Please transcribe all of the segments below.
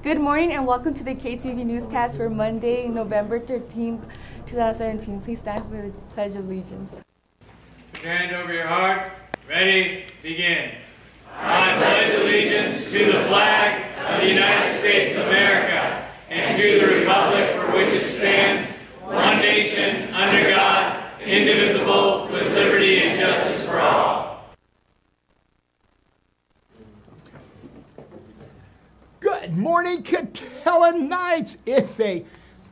Good morning and welcome to the KTV newscast for Monday, November 13th, 2017. Please stand for the Pledge of Allegiance. Put your hand over your heart. Ready? Begin. I pledge allegiance to the flag of the United States of America and to the republic for which it stands, one nation, under God, indivisible, with liberty and justice for all. Good morning, Catella Knights. It's a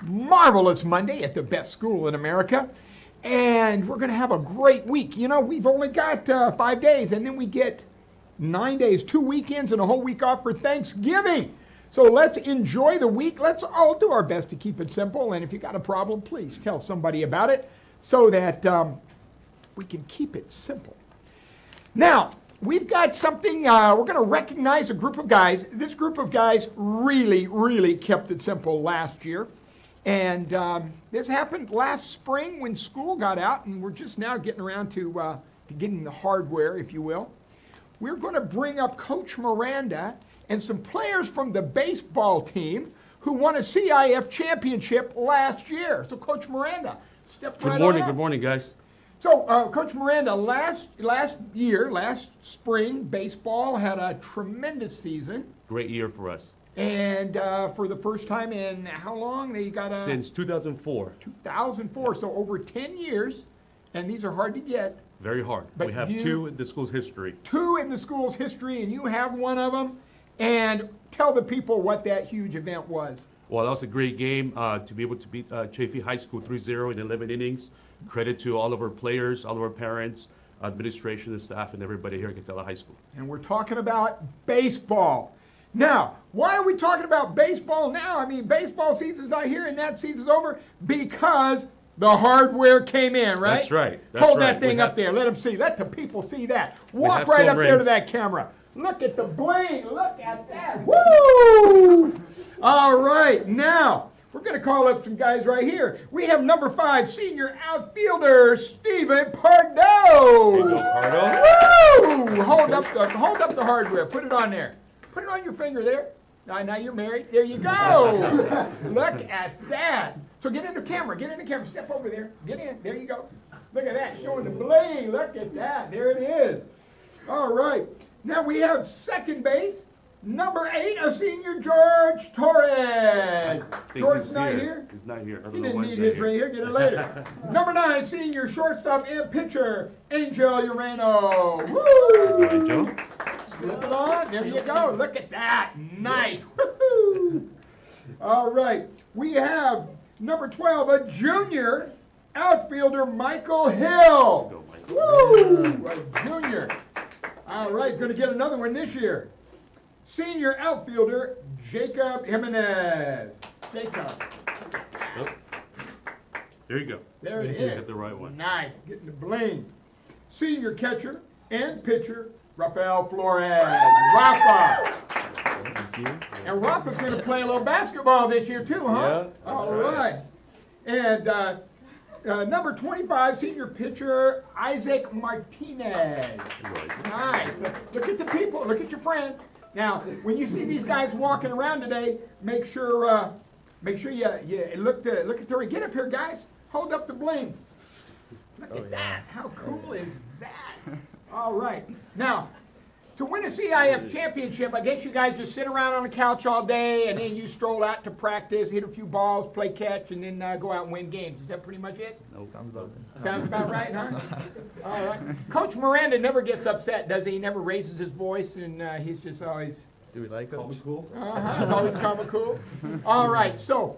marvelous Monday at the best school in America, and we're going to have a great week. You know, we've only got 5 days, and then we get 9 days, 2 weekends, and a whole week off for Thanksgiving. So let's enjoy the week. Let's all do our best to keep it simple, and if you got a problem, please tell somebody about it so that we can keep it simple. Now, we've got something, we're going to recognize a group of guys. This group of guys really kept it simple last year. And this happened last spring when school got out, and we're just now getting around to getting the hardware, if you will. We're going to bring up Coach Miranda and some players from the baseball team who won a CIF championship last year. So, Coach Miranda, step right on up. Good morning, guys. So, Coach Miranda, last spring, baseball had a tremendous season. Great year for us. And for the first time in how long? They got a... Since 2004. 2004, so over 10 years, and these are hard to get. Very hard. But we have two in the school's history. Two in the school's history, and you have one of them. And tell the people what that huge event was. Well, that was a great game to be able to beat Chaffee High School 3-0 in 11 innings. Credit to all of our players, all of our parents, administration, and staff, and everybody here at Catella High School. And we're talking about baseball. Now, why are we talking about baseball now? I mean, baseball season's not here and that season's over because the hardware came in, right? That's right. Hold that thing up there. Let them see. Let the people see that. Walk right up there to that camera. Look at the bling. Look at that. Woo! All right. Now, we're going to call up some guys right here. We have number 5, senior outfielder, Stephen Pardo. There you go, Pardo. Woo! Hold up the hardware. Put it on there. Put it on your finger there. Now you're married. There you go. Look at that. So get in the camera. Get in the camera. Step over there. Get in. There you go. Look at that. Showing the bling. Look at that. There it is. All right. Now we have second base. Number 8, a senior, George Torres. George's not here? He's not here. He didn't need his right here. Get it later. Number 9, senior, shortstop, and pitcher, Angel Urano. Woo! Angel. Slip it on. There you go. Look at that. Nice. Woo-hoo. All right. We have number 12, a junior outfielder, Michael Hill. Woo! A junior. All right. He's going to get another one this year. Senior outfielder, Jacob Jimenez. Jacob. Oh. There you go. There it is. You got the right one. Nice. Getting the bling. Senior catcher and pitcher, Rafael Flores. Rafa. And Rafa's going to play a little basketball this year too, huh? Yeah. All right. And number 25, senior pitcher, Isaac Martinez. Nice. Look at the people. Look at your friends. Now, when you see these guys walking around today, make sure you look at Tori. Get up here, guys. Hold up the bling. Look at that. How cool is that? All right. Now, to win a CIF championship, I guess you guys just sit around on the couch all day and then you stroll out to practice, hit a few balls, play catch, and then go out and win games. Is that pretty much it? Nope. Sounds about right, huh? All right. Coach Miranda never gets upset, does he? He never raises his voice, and he's just always... Do we like Coach? Cool. It's always cool. All right, so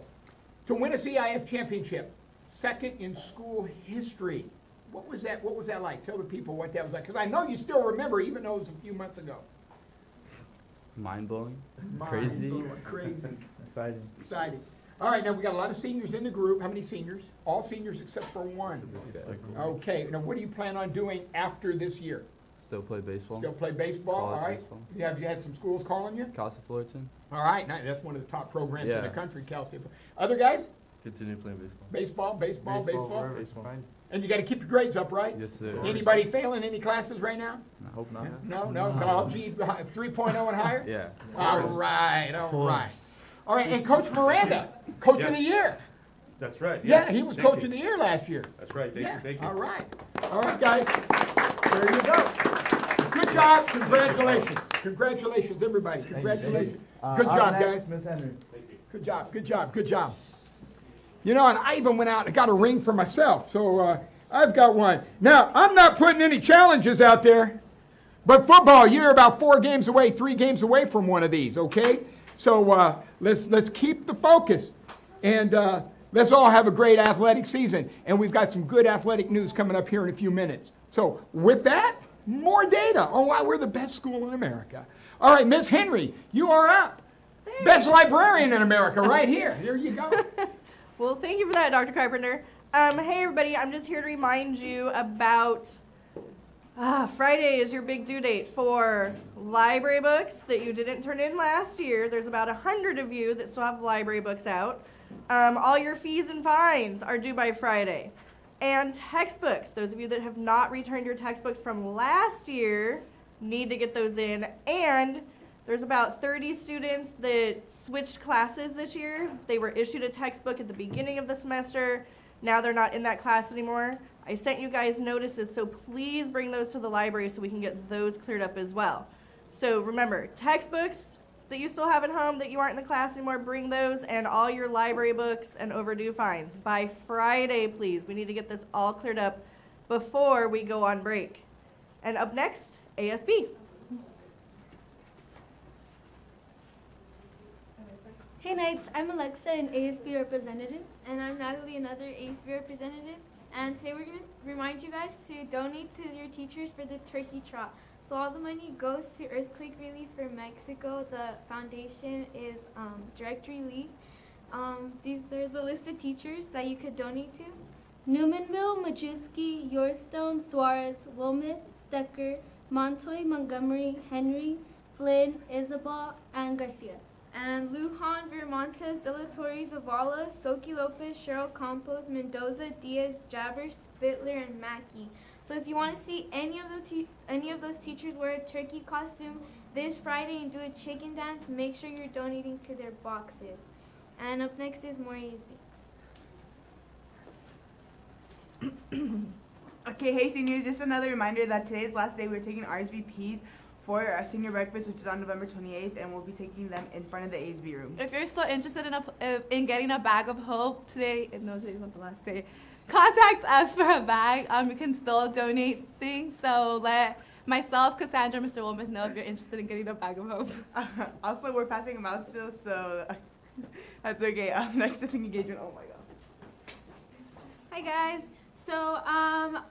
to win a CIF championship, second in school history, what was that like? Tell the people what that was like, because I know you still remember, even though it was a few months ago. Mind-blowing. Crazy. Exciting. All right, now we got a lot of seniors in the group. How many seniors? All seniors except for one. Okay, now what do you plan on doing after this year? Still play baseball. Still play baseball, all right. Baseball. Have you had some schools calling you? Casa Fullerton. All right, nice. That's one of the top programs in the Yeah. country, Cal State. Other guys? Continue playing baseball. Baseball. And you got to keep your grades up, right? Yes, sir. Anybody failing any classes right now? I hope not. No, G 3.0 and higher? Yeah. All right. All right, and Coach Miranda, Coach of the Year. That's right. Yeah, yes. he was Thank Coach you. of the Year last year. That's right. Thank you. Thank you. All right. All right, guys. There you go. Good job. Congratulations. Congratulations, everybody. Congratulations. Good job, guys. Miss Henry. Thank you. Good job. Good job. Good job. You know, and I even went out and got a ring for myself. So I've got one. Now, I'm not putting any challenges out there, but football, you're about 4 games away, 3 games away from one of these, okay? So let's keep the focus. And let's all have a great athletic season. And we've got some good athletic news coming up here in a few minutes. So with that, more data on why we're the best school in America. All right, Miss Henry, you are up. Thanks. Best librarian in America right here. There you go. Well, thank you for that, Dr. Carpenter. Hey, everybody, I'm just here to remind you about Friday is your big due date for library books that you didn't turn in last year. There's about 100 of you that still have library books out. All your fees and fines are due by Friday. And textbooks, those of you that have not returned your textbooks from last year need to get those in. And there's about 30 students that switched classes this year. They were issued a textbook at the beginning of the semester. Now they're not in that class anymore. I sent you guys notices, so please bring those to the library so we can get those cleared up as well. So remember, textbooks that you still have at home that you aren't in the class anymore, bring those, and all your library books and overdue fines. By Friday, please. We need to get this all cleared up before we go on break. And up next, ASB. Hey Knights, I'm Alexa, an ASB representative. And I'm Natalie, another ASB representative. And today we're going to remind you guys to donate to your teachers for the turkey trot. So all the money goes to Earthquake Relief for Mexico. The foundation is Direct Relief. These are the list of teachers that you could donate to. Newmanville, Majewski, Yorstone, Suarez, Wilmette, Stecker, Montoy, Montgomery, Henry, Flynn, Isabel, and Garcia. And Lujan, Viramontes, De La Torre, Zavala, Soki Lopez, Cheryl Campos, Mendoza, Diaz, Jabber, Spitler, and Mackey. So if you want to see any of those teachers wear a turkey costume this Friday and do a chicken dance, make sure you're donating to their boxes. And up next is more ASB. Okay, hey seniors, just another reminder that today is the last day we're taking RSVPs for our senior breakfast, which is on November 28th, and we'll be taking them in front of the ASB room. If you're still interested in getting a bag of hope today's not the last day, contact us for a bag. You can still donate things, so let myself, Cassandra, Mr. Wilmoth know if you're interested in getting a bag of hope. Also, we're passing them out still, so that's okay. Next civic engagement, oh my god. Hi guys. So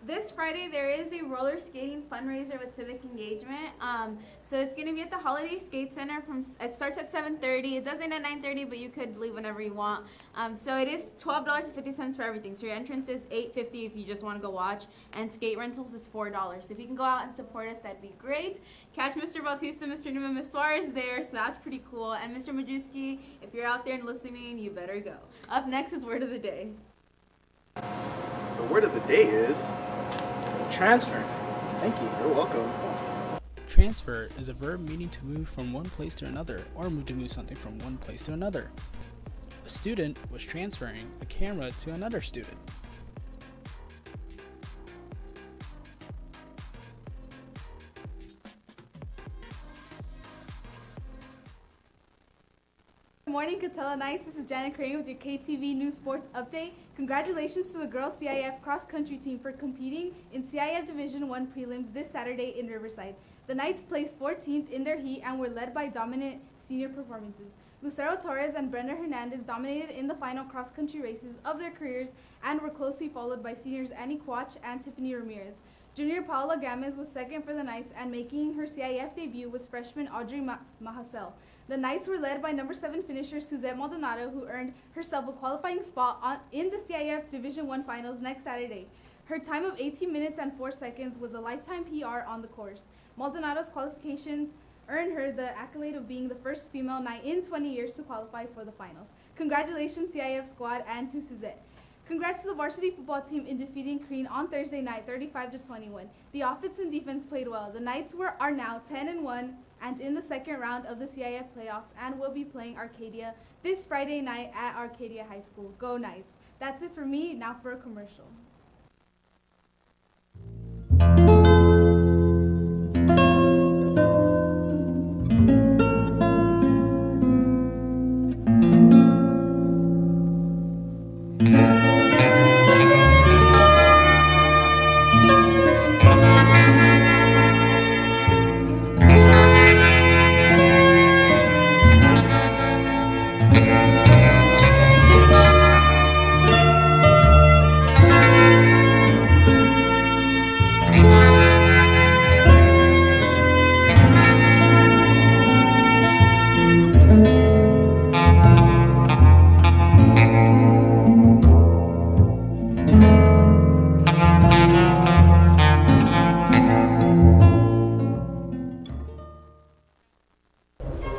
this Friday there is a roller skating fundraiser with Civic Engagement. So it's going to be at the Holiday Skate Center. It starts at 7:30. It does end at 9:30, but you could leave whenever you want. So it is $12.50 for everything. So your entrance is $8.50 if you just want to go watch, and skate rentals is $4. So if you can go out and support us, that'd be great. Catch Mr. Bautista, Mr. Newman, Ms. Suarez there, so that's pretty cool. And Mr. Majewski, if you're out there and listening, you better go. Up next is Word of the Day. The word of the day is transfer. Thank you. You're welcome. Transfer is a verb meaning to move from one place to another, or move to move something from one place to another. A student was transferring a camera to another student. Good morning, Catella Knights. This is Janet Crane with your KTV News Sports Update. Congratulations to the girls CIF cross-country team for competing in CIF Division I prelims this Saturday in Riverside. The Knights placed 14th in their heat and were led by dominant senior performances. Lucero Torres and Brenda Hernandez dominated in the final cross-country races of their careers and were closely followed by seniors Annie Quach and Tiffany Ramirez. Junior Paula Gamez was second for the Knights, and making her CIF debut was freshman Audrey Mahasel. The Knights were led by number 7 finisher Suzette Maldonado, who earned herself a qualifying spot in the CIF Division I Finals next Saturday. Her time of 18 minutes and 4 seconds was a lifetime PR on the course. Maldonado's qualifications earned her the accolade of being the first female Knight in 20 years to qualify for the finals. Congratulations, CIF squad, and to Suzette. Congrats to the varsity football team in defeating Crean on Thursday night, 35-21. The offense and defense played well. The Knights are now 10-1 and in the second round of the CIF playoffs and will be playing Arcadia this Friday night at Arcadia High School. Go Knights! That's it for me. Now for a commercial.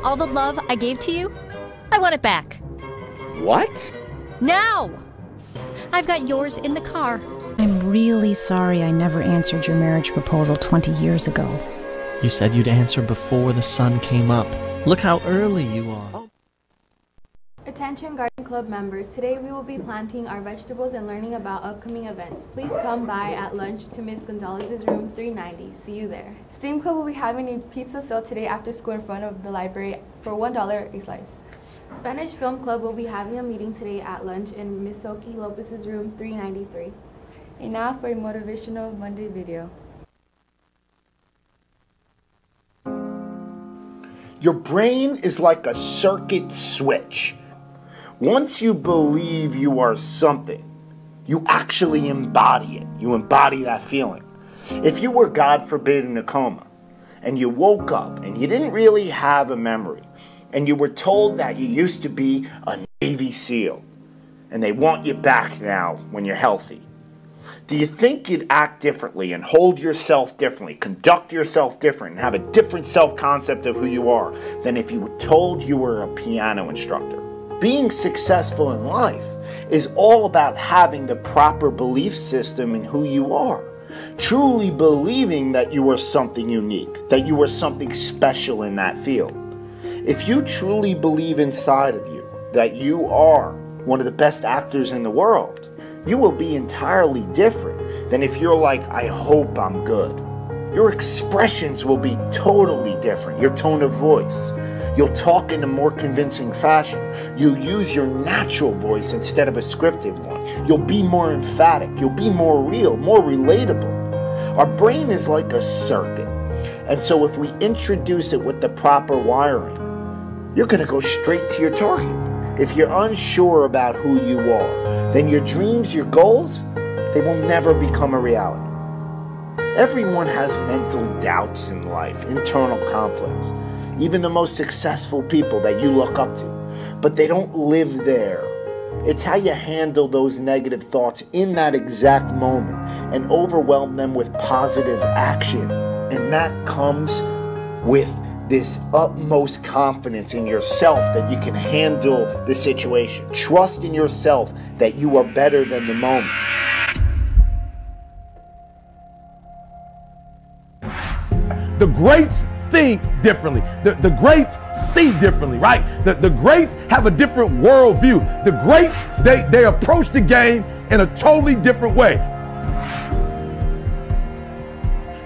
All the love I gave to you, I want it back. What? Now! I've got yours in the car. I'm really sorry I never answered your marriage proposal 20 years ago. You said you'd answer before the sun came up. Look how early you are. Attention Garden Club members, today we will be planting our vegetables and learning about upcoming events. Please come by at lunch to Ms. Gonzalez's room 390. See you there. Steam Club will be having a pizza sale today after school in front of the library for $1 a slice. Spanish Film Club will be having a meeting today at lunch in Ms. Soki Lopez's room 393. And now for a motivational Monday video. Your brain is like a circuit switch. Once you believe you are something, you actually embody it. You embody that feeling. If you were, God forbid, in a coma, and you woke up and you didn't really have a memory, and you were told that you used to be a Navy SEAL, and they want you back now when you're healthy, do you think you'd act differently and hold yourself differently, conduct yourself different, and have a different self-concept of who you are than if you were told you were a piano instructor? Being successful in life is all about having the proper belief system in who you are. Truly believing that you are something unique, that you are something special in that field. If you truly believe inside of you that you are one of the best actors in the world, you will be entirely different than if you're like, I hope I'm good. Your expressions will be totally different. Your tone of voice. You'll talk in a more convincing fashion. You'll use your natural voice instead of a scripted one. You'll be more emphatic. You'll be more real, more relatable. Our brain is like a circuit. And so if we introduce it with the proper wiring, you're going to go straight to your target. If you're unsure about who you are, then your dreams, your goals, they will never become a reality. Everyone has mental doubts in life, internal conflicts. Even the most successful people that you look up to. But they don't live there. It's how you handle those negative thoughts in that exact moment and overwhelm them with positive action. And that comes with this utmost confidence in yourself that you can handle the situation. Trust in yourself that you are better than the moment. The greats think differently. The greats see differently, right? The greats have a different worldview. The greats, they approach the game in a totally different way.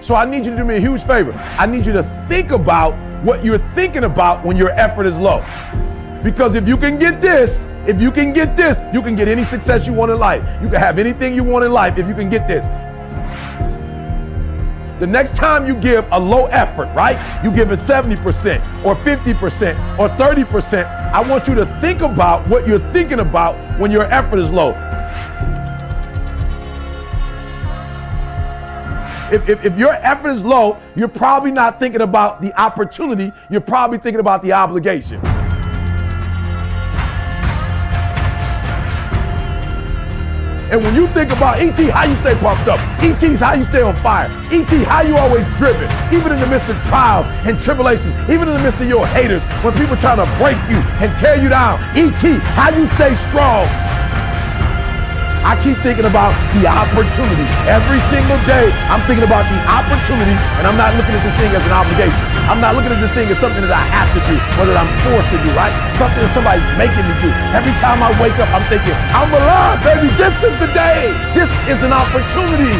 So I need you to do me a huge favor. I need you to think about what you're thinking about when your effort is low. Because if you can get this, you can get any success you want in life. You can have anything you want in life if you can get this. The next time you give a low effort, right? You give it 70% or 50% or 30%. I want you to think about what you're thinking about when your effort is low. If your effort is low, you're probably not thinking about the opportunity. You're probably thinking about the obligation. And when you think about E.T., how you stay pumped up. E.T.'s how you stay on fire. E.T., how you always driven. Even in the midst of trials and tribulations. Even in the midst of your haters. When people try to break you and tear you down. E.T., how you stay strong. I keep thinking about the opportunity. Every single day, I'm thinking about the opportunity, and I'm not looking at this thing as an obligation. I'm not looking at this thing as something that I have to do, or that I'm forced to do, right? Something that somebody's making me do. Every time I wake up, I'm thinking, I'm alive, baby. This is the day. This is an opportunity.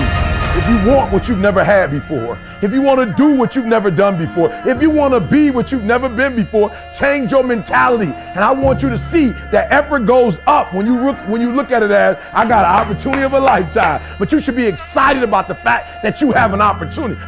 If you want what you've never had before, if you want to do what you've never done before, if you want to be what you've never been before, change your mentality. And I want you to see that effort goes up when you look at it as, I got an opportunity of a lifetime. But you should be excited about the fact that you have an opportunity.